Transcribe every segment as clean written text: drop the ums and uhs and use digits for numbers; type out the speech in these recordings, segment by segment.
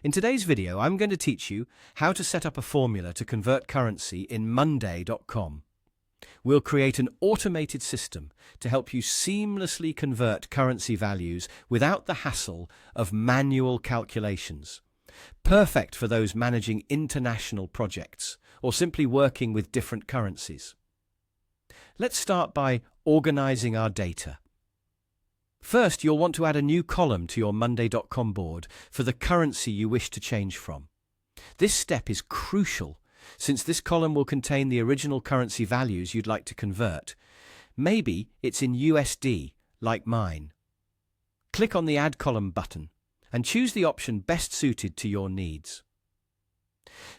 In today's video, I'm going to teach you how to set up a formula to convert currency in Monday.com. We'll create an automated system to help you seamlessly convert currency values without the hassle of manual calculations. Perfect for those managing international projects or simply working with different currencies. Let's start by organizing our data. First, you'll want to add a new column to your Monday.com board for the currency you wish to change from. This step is crucial since this column will contain the original currency values you'd like to convert. Maybe it's in USD, like mine. Click on the Add Column button and choose the option best suited to your needs.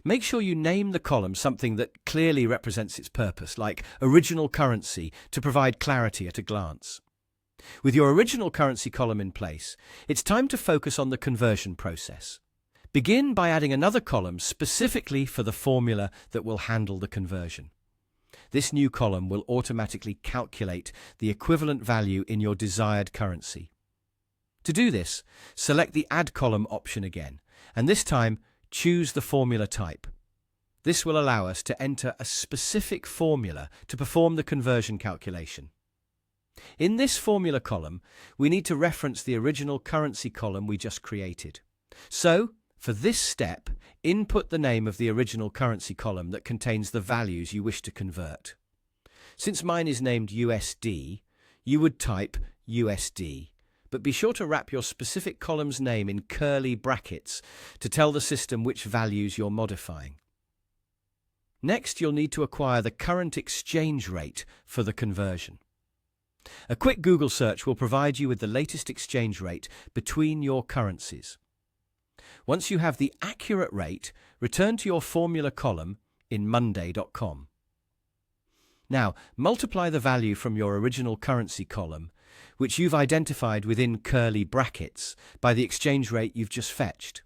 Make sure you name the column something that clearly represents its purpose, like Original Currency, to provide clarity at a glance. With your original currency column in place, it's time to focus on the conversion process. Begin by adding another column specifically for the formula that will handle the conversion. This new column will automatically calculate the equivalent value in your desired currency. To do this, select the Add Column option again, and this time choose the formula type. This will allow us to enter a specific formula to perform the conversion calculation. In this formula column, we need to reference the original currency column we just created. So, for this step, input the name of the original currency column that contains the values you wish to convert. Since mine is named USD, you would type USD, but be sure to wrap your specific column's name in curly brackets to tell the system which values you're modifying. Next, you'll need to acquire the current exchange rate for the conversion. A quick Google search will provide you with the latest exchange rate between your currencies. Once you have the accurate rate, return to your formula column in Monday.com. Now, multiply the value from your original currency column, which you've identified within curly brackets, by the exchange rate you've just fetched.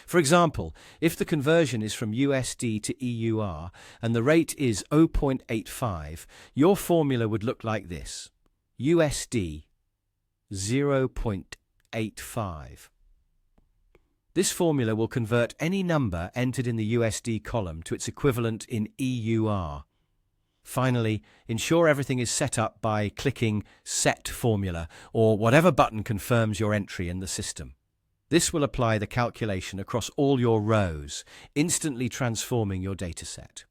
For example, if the conversion is from USD to EUR and the rate is 0.85, your formula would look like this: USD 0.85. This formula will convert any number entered in the USD column to its equivalent in EUR. Finally, ensure everything is set up by clicking Set Formula or whatever button confirms your entry in the system. This will apply the calculation across all your rows, instantly transforming your dataset.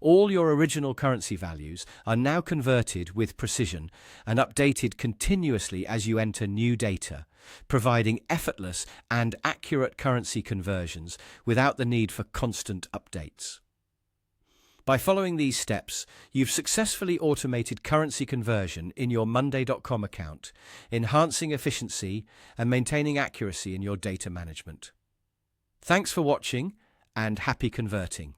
All your original currency values are now converted with precision and updated continuously as you enter new data, providing effortless and accurate currency conversions without the need for constant updates. By following these steps, you've successfully automated currency conversion in your Monday.com account, enhancing efficiency and maintaining accuracy in your data management. Thanks for watching and happy converting.